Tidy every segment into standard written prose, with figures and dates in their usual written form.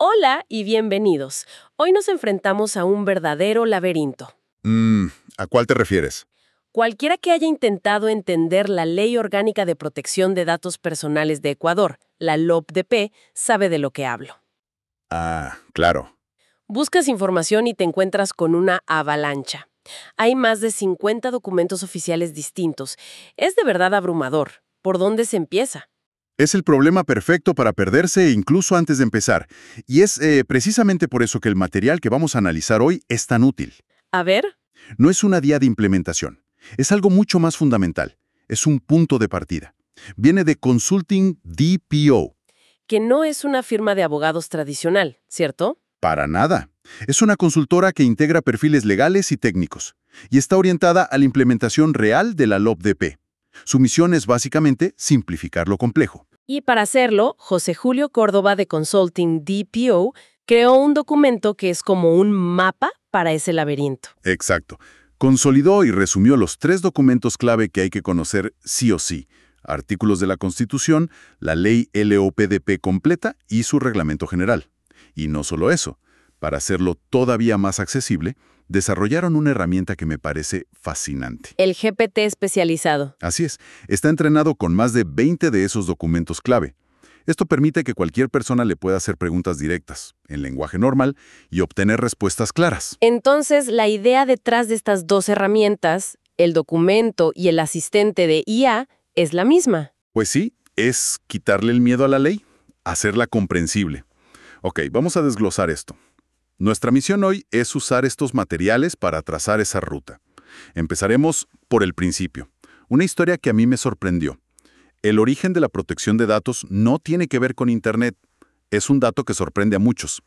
Hola y bienvenidos. Hoy nos enfrentamos a un verdadero laberinto. ¿A cuál te refieres? Cualquiera que haya intentado entender la Ley Orgánica de Protección de Datos Personales de Ecuador, la LOPDP, sabe de lo que hablo. Ah, claro. Buscas información y te encuentras con una avalancha. Hay más de 50 documentos oficiales distintos. Es de verdad abrumador. ¿Por dónde se empieza? Es el problema perfecto para perderse incluso antes de empezar. Y es precisamente por eso que el material que vamos a analizar hoy es tan útil. A ver. No es una guía de implementación. Es algo mucho más fundamental. Es un punto de partida. Viene de Consulting DPO. Que no es una firma de abogados tradicional, ¿cierto? Para nada. Es una consultora que integra perfiles legales y técnicos. Y está orientada a la implementación real de la LOPDP. Su misión es básicamente simplificar lo complejo. Y para hacerlo, José Julio Córdoba de Consulting DPO creó un documento que es como un mapa para ese laberinto. Exacto. Consolidó y resumió los 3 documentos clave que hay que conocer sí o sí. Artículos de la Constitución, la ley LOPDP completa y su reglamento general. Y no solo eso. Para hacerlo todavía más accesible, desarrollaron una herramienta que me parece fascinante. El GPT especializado. Así es, está entrenado con más de 20 de esos documentos clave. Esto permite que cualquier persona le pueda hacer preguntas directas, en lenguaje normal, y obtener respuestas claras. Entonces, la idea detrás de estas dos herramientas, el documento y el asistente de IA, es la misma. Pues sí, es quitarle el miedo a la ley, hacerla comprensible. Ok, vamos a desglosar esto. Nuestra misión hoy es usar estos materiales para trazar esa ruta. Empezaremos por el principio. Una historia que a mí me sorprendió. El origen de la protección de datos no tiene que ver con Internet. Es un dato que sorprende a muchos.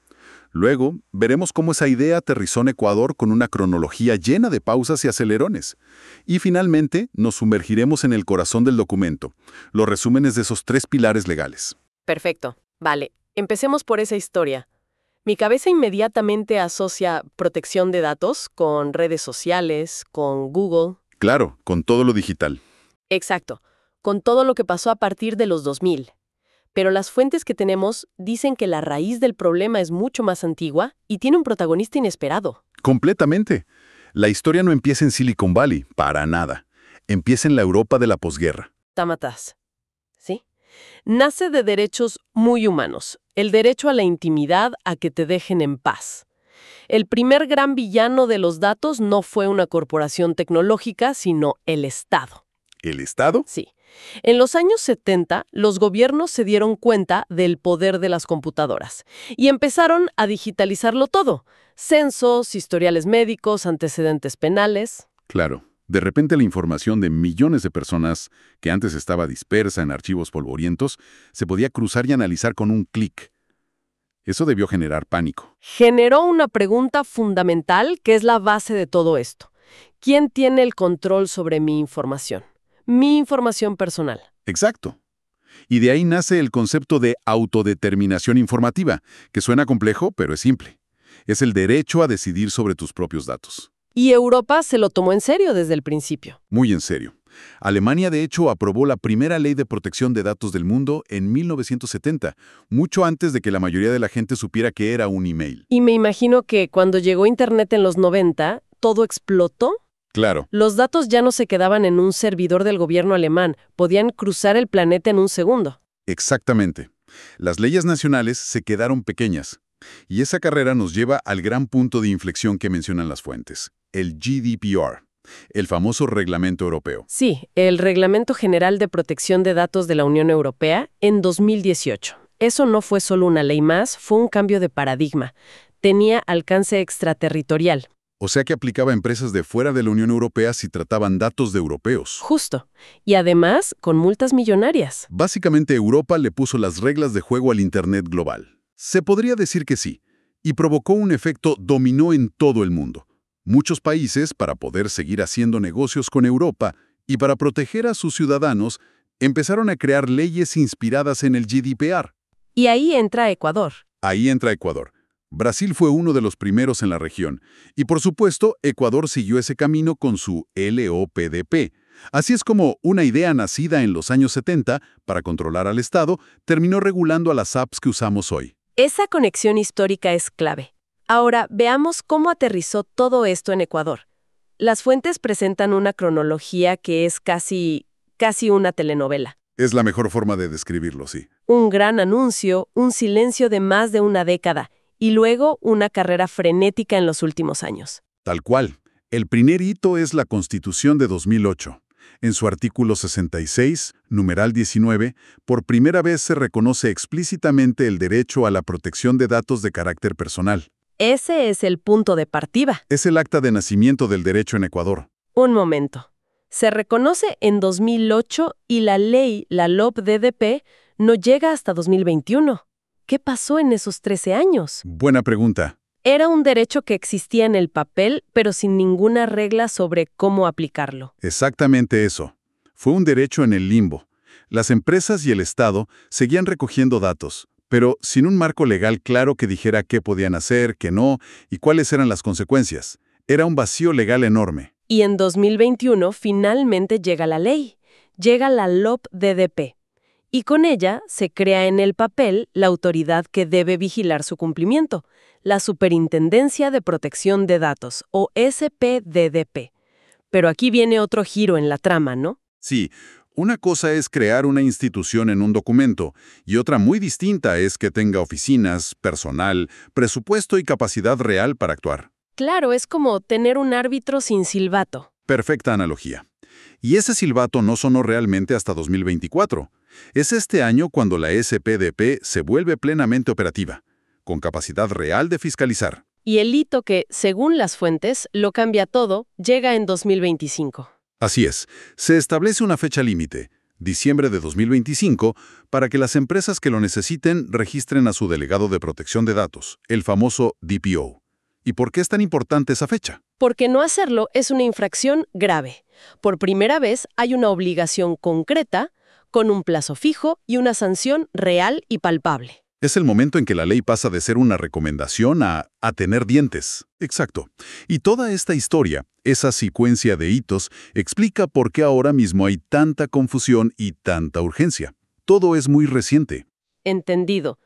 Luego, veremos cómo esa idea aterrizó en Ecuador con una cronología llena de pausas y acelerones. Y finalmente, nos sumergiremos en el corazón del documento, los resúmenes de esos 3 pilares legales. Perfecto. Vale, empecemos por esa historia. Mi cabeza inmediatamente asocia protección de datos con redes sociales, con Google. Claro, con todo lo digital. Exacto, con todo lo que pasó a partir de los 2000. Pero las fuentes que tenemos dicen que la raíz del problema es mucho más antigua y tiene un protagonista inesperado. Completamente. La historia no empieza en Silicon Valley, para nada. Empieza en la Europa de la posguerra. Tamatas. ¿Sí? Nace de derechos muy humanos. El derecho a la intimidad, a que te dejen en paz. El primer gran villano de los datos no fue una corporación tecnológica, sino el Estado. ¿El Estado? Sí. En los años 70, los gobiernos se dieron cuenta del poder de las computadoras y empezaron a digitalizarlo todo. Censos, historiales médicos, antecedentes penales. Claro. De repente la información de millones de personas que antes estaba dispersa en archivos polvorientos se podía cruzar y analizar con un clic. Eso debió generar pánico. Generó una pregunta fundamental que es la base de todo esto. ¿Quién tiene el control sobre mi información? Mi información personal. Exacto. Y de ahí nace el concepto de autodeterminación informativa, que suena complejo, pero es simple. Es el derecho a decidir sobre tus propios datos. Y Europa se lo tomó en serio desde el principio. Muy en serio. Alemania, de hecho, aprobó la primera ley de protección de datos del mundo en 1970, mucho antes de que la mayoría de la gente supiera que era un email. Y me imagino que cuando llegó Internet en los 90, todo explotó. Claro. Los datos ya no se quedaban en un servidor del gobierno alemán, podían cruzar el planeta en un segundo. Exactamente. Las leyes nacionales se quedaron pequeñas. Y esa carrera nos lleva al gran punto de inflexión que mencionan las fuentes, el GDPR, el famoso Reglamento Europeo. Sí, el Reglamento General de Protección de Datos de la Unión Europea en 2018. Eso no fue solo una ley más, fue un cambio de paradigma. Tenía alcance extraterritorial. O sea que aplicaba a empresas de fuera de la Unión Europea si trataban datos de europeos. Justo. Y además, con multas millonarias. Básicamente, Europa le puso las reglas de juego al Internet global. Se podría decir que sí, y provocó un efecto dominó en todo el mundo. Muchos países, para poder seguir haciendo negocios con Europa y para proteger a sus ciudadanos, empezaron a crear leyes inspiradas en el GDPR. Y ahí entra Ecuador. Ahí entra Ecuador. Brasil fue uno de los primeros en la región, y por supuesto, Ecuador siguió ese camino con su LOPDP. Así es como una idea nacida en los años 70 para controlar al Estado terminó regulando a las apps que usamos hoy. Esa conexión histórica es clave. Ahora, veamos cómo aterrizó todo esto en Ecuador. Las fuentes presentan una cronología que es casi una telenovela. Es la mejor forma de describirlo, sí. Un gran anuncio, un silencio de más de una década y luego una carrera frenética en los últimos años. Tal cual. El primer hito es la Constitución de 2008. En su artículo 66, numeral 19, por primera vez se reconoce explícitamente el derecho a la protección de datos de carácter personal. Ese es el punto de partida. Es el acta de nacimiento del derecho en Ecuador. Un momento. Se reconoce en 2008 y la ley, la LOPDDP, no llega hasta 2021. ¿Qué pasó en esos 13 años? Buena pregunta. Era un derecho que existía en el papel, pero sin ninguna regla sobre cómo aplicarlo. Exactamente eso. Fue un derecho en el limbo. Las empresas y el Estado seguían recogiendo datos, pero sin un marco legal claro que dijera qué podían hacer, qué no, y cuáles eran las consecuencias. Era un vacío legal enorme. Y en 2021 finalmente llega la ley, llega la LOPDDP. Y con ella se crea en el papel la autoridad que debe vigilar su cumplimiento, la Superintendencia de Protección de Datos, o SPDDP. Pero aquí viene otro giro en la trama, ¿no? Sí, una cosa es crear una institución en un documento, y otra muy distinta es que tenga oficinas, personal, presupuesto y capacidad real para actuar. Claro, es como tener un árbitro sin silbato. Perfecta analogía. Y ese silbato no sonó realmente hasta 2024. Es este año cuando la SPDP se vuelve plenamente operativa, con capacidad real de fiscalizar. Y el hito que, según las fuentes, lo cambia todo, llega en 2025. Así es, se establece una fecha límite, diciembre de 2025, para que las empresas que lo necesiten registren a su delegado de protección de datos, el famoso DPO. ¿Y por qué es tan importante esa fecha? Porque no hacerlo es una infracción grave. Por primera vez hay una obligación concreta, con un plazo fijo y una sanción real y palpable. Es el momento en que la ley pasa de ser una recomendación a tener dientes. Exacto. Y toda esta historia, esa secuencia de hitos, explica por qué ahora mismo hay tanta confusión y tanta urgencia. Todo es muy reciente. Entendido.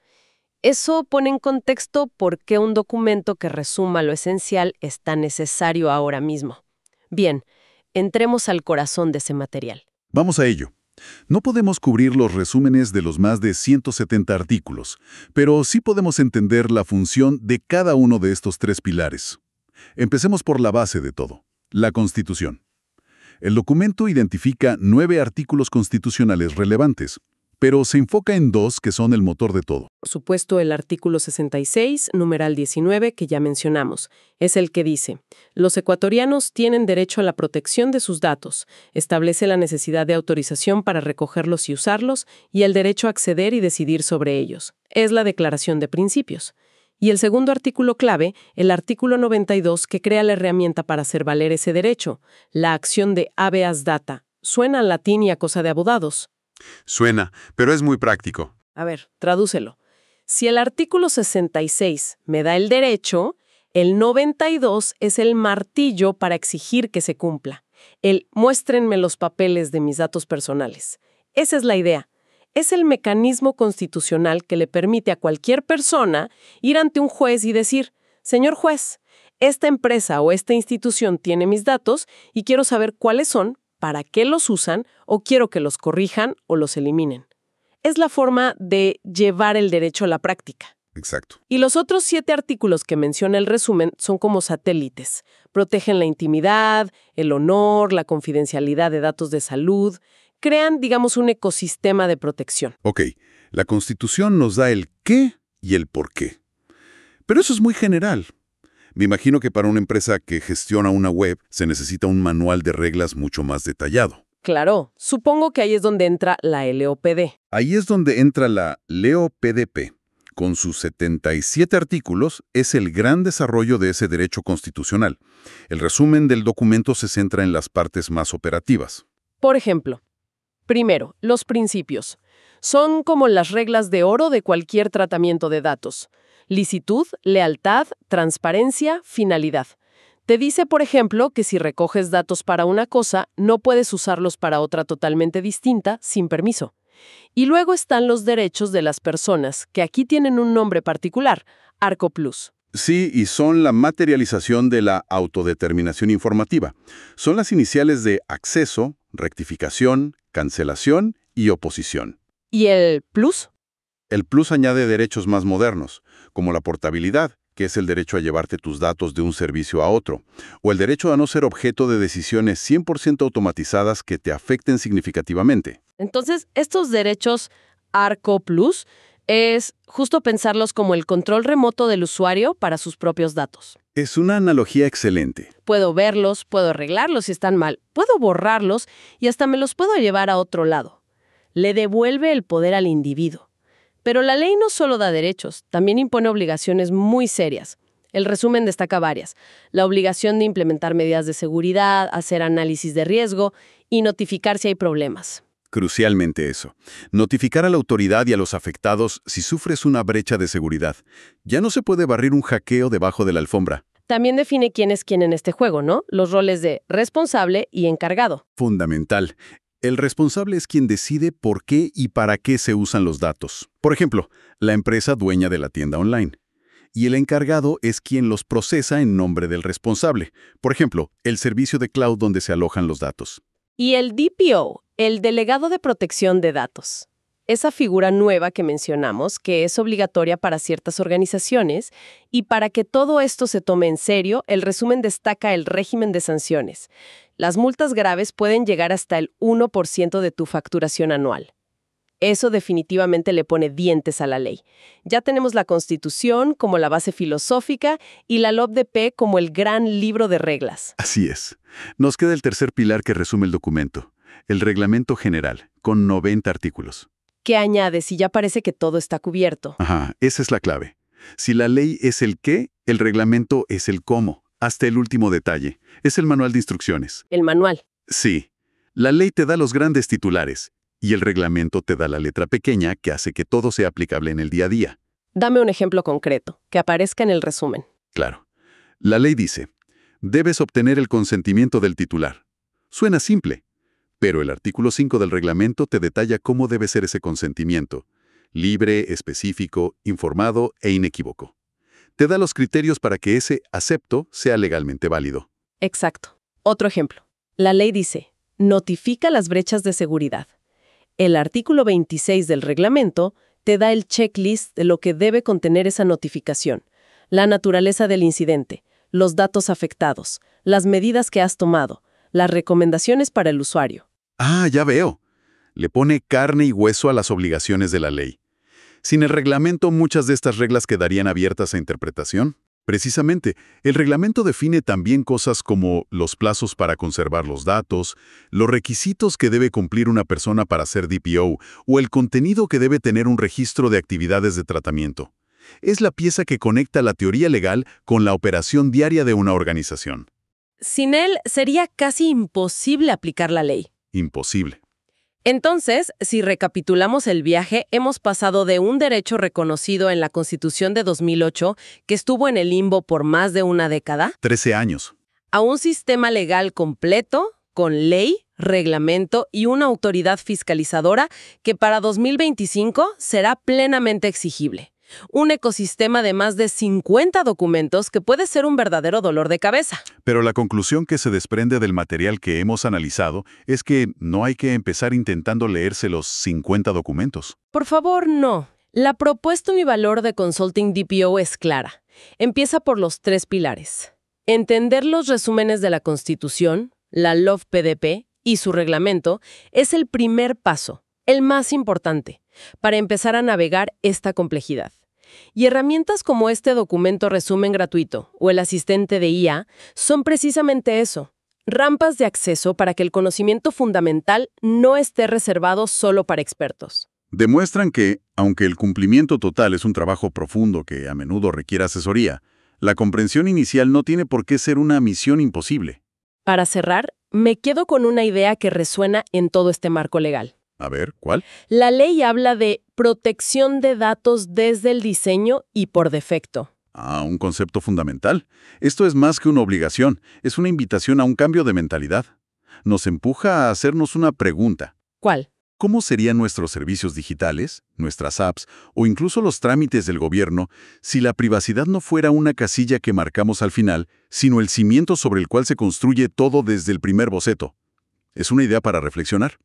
Eso pone en contexto por qué un documento que resuma lo esencial es tan necesario ahora mismo. Bien, entremos al corazón de ese material. Vamos a ello. No podemos cubrir los resúmenes de los más de 170 artículos, pero sí podemos entender la función de cada uno de estos tres pilares. Empecemos por la base de todo, la Constitución. El documento identifica 9 artículos constitucionales relevantes, pero se enfoca en 2 que son el motor de todo. Por supuesto, el artículo 66, numeral 19, que ya mencionamos, es el que dice: los ecuatorianos tienen derecho a la protección de sus datos, establece la necesidad de autorización para recogerlos y usarlos, y el derecho a acceder y decidir sobre ellos. Es la Declaración de Principios. Y el segundo artículo clave, el artículo 92, que crea la herramienta para hacer valer ese derecho, la acción de habeas data. Suena en latín y a cosa de abogados. Suena, pero es muy práctico. A ver, tradúcelo. Si el artículo 66 me da el derecho, el 92 es el martillo para exigir que se cumpla. El muéstrenme los papeles de mis datos personales. Esa es la idea. Es el mecanismo constitucional que le permite a cualquier persona ir ante un juez y decir: señor juez, esta empresa o esta institución tiene mis datos y quiero saber cuáles son, para qué los usan, o quiero que los corrijan o los eliminen. Es la forma de llevar el derecho a la práctica. Exacto. Y los otros 7 artículos que menciona el resumen son como satélites. Protegen la intimidad, el honor, la confidencialidad de datos de salud. Crean, digamos, un ecosistema de protección. Ok, la Constitución nos da el qué y el por qué. Pero eso es muy general. Me imagino que para una empresa que gestiona una web se necesita un manual de reglas mucho más detallado. Claro, supongo que ahí es donde entra la LOPD. Ahí es donde entra la LOPDP. Con sus 77 artículos, es el gran desarrollo de ese derecho constitucional. El resumen del documento se centra en las partes más operativas. Por ejemplo, primero, los principios. Son como las reglas de oro de cualquier tratamiento de datos. Licitud, lealtad, transparencia, finalidad. Te dice, por ejemplo, que si recoges datos para una cosa, no puedes usarlos para otra totalmente distinta sin permiso. Y luego están los derechos de las personas, que aquí tienen un nombre particular, Arco Plus. Sí, y son la materialización de la autodeterminación informativa. Son las iniciales de acceso, rectificación, cancelación y oposición. ¿Y el Plus? El Plus añade derechos más modernos, como la portabilidad, que es el derecho a llevarte tus datos de un servicio a otro, o el derecho a no ser objeto de decisiones 100% automatizadas que te afecten significativamente. Entonces, estos derechos Arco Plus es justo pensarlos como el control remoto del usuario para sus propios datos. Es una analogía excelente. Puedo verlos, puedo arreglarlos si están mal, puedo borrarlos y hasta me los puedo llevar a otro lado. Le devuelve el poder al individuo. Pero la ley no solo da derechos, también impone obligaciones muy serias. El resumen destaca varias. La obligación de implementar medidas de seguridad, hacer análisis de riesgo y notificar si hay problemas. Crucialmente eso. Notificar a la autoridad y a los afectados si sufres una brecha de seguridad. Ya no se puede barrir un hackeo debajo de la alfombra. También define quién es quién en este juego, ¿no? Los roles de responsable y encargado. Fundamental. El responsable es quien decide por qué y para qué se usan los datos. Por ejemplo, la empresa dueña de la tienda online. Y el encargado es quien los procesa en nombre del responsable. Por ejemplo, el servicio de cloud donde se alojan los datos. Y el DPO, el delegado de protección de datos. Esa figura nueva que mencionamos, que es obligatoria para ciertas organizaciones, y para que todo esto se tome en serio, el resumen destaca el régimen de sanciones. Las multas graves pueden llegar hasta el 1% de tu facturación anual. Eso definitivamente le pone dientes a la ley. Ya tenemos la Constitución como la base filosófica y la LOPDP como el gran libro de reglas. Así es. Nos queda el tercer pilar que resume el documento, el Reglamento General, con 90 artículos. ¿Qué añade si ya parece que todo está cubierto? Ajá, esa es la clave. Si la ley es el qué, el reglamento es el cómo, hasta el último detalle. Es el manual de instrucciones. El manual. Sí. La ley te da los grandes titulares y el reglamento te da la letra pequeña que hace que todo sea aplicable en el día a día. Dame un ejemplo concreto, que aparezca en el resumen. Claro. La ley dice, debes obtener el consentimiento del titular. Suena simple, pero el artículo 5 del reglamento te detalla cómo debe ser ese consentimiento. Libre, específico, informado e inequívoco. Te da los criterios para que ese acepto sea legalmente válido. Exacto. Otro ejemplo. La ley dice, notifica las brechas de seguridad. El artículo 26 del reglamento te da el checklist de lo que debe contener esa notificación, la naturaleza del incidente, los datos afectados, las medidas que has tomado, las recomendaciones para el usuario. Ah, ya veo. Le pone carne y hueso a las obligaciones de la ley. Sin el reglamento, muchas de estas reglas quedarían abiertas a interpretación. Precisamente, el reglamento define también cosas como los plazos para conservar los datos, los requisitos que debe cumplir una persona para ser DPO o el contenido que debe tener un registro de actividades de tratamiento. Es la pieza que conecta la teoría legal con la operación diaria de una organización. Sin él, sería casi imposible aplicar la ley. Imposible. Entonces, si recapitulamos el viaje, hemos pasado de un derecho reconocido en la Constitución de 2008, que estuvo en el limbo por más de una década, 13 años. a un sistema legal completo, con ley, reglamento y una autoridad fiscalizadora que para 2025 será plenamente exigible. Un ecosistema de más de 50 documentos que puede ser un verdadero dolor de cabeza. Pero la conclusión que se desprende del material que hemos analizado es que no hay que empezar intentando leerse los 50 documentos. Por favor, no. La propuesta univalor de Consulting DPO es clara. Empieza por los 3 pilares. Entender los resúmenes de la Constitución, la LOPDP y su reglamento es el primer paso, el más importante, para empezar a navegar esta complejidad. Y herramientas como este documento resumen gratuito o el asistente de IA son precisamente eso, rampas de acceso para que el conocimiento fundamental no esté reservado solo para expertos. Demuestran que, aunque el cumplimiento total es un trabajo profundo que a menudo requiere asesoría, la comprensión inicial no tiene por qué ser una misión imposible. Para cerrar, me quedo con una idea que resuena en todo este marco legal. A ver, ¿cuál? La ley habla de protección de datos desde el diseño y por defecto. Ah, un concepto fundamental. Esto es más que una obligación, es una invitación a un cambio de mentalidad. Nos empuja a hacernos una pregunta. ¿Cuál? ¿cómo serían nuestros servicios digitales, nuestras apps o incluso los trámites del gobierno si la privacidad no fuera una casilla que marcamos al final, sino el cimiento sobre el cual se construye todo desde el primer boceto? Es una idea para reflexionar.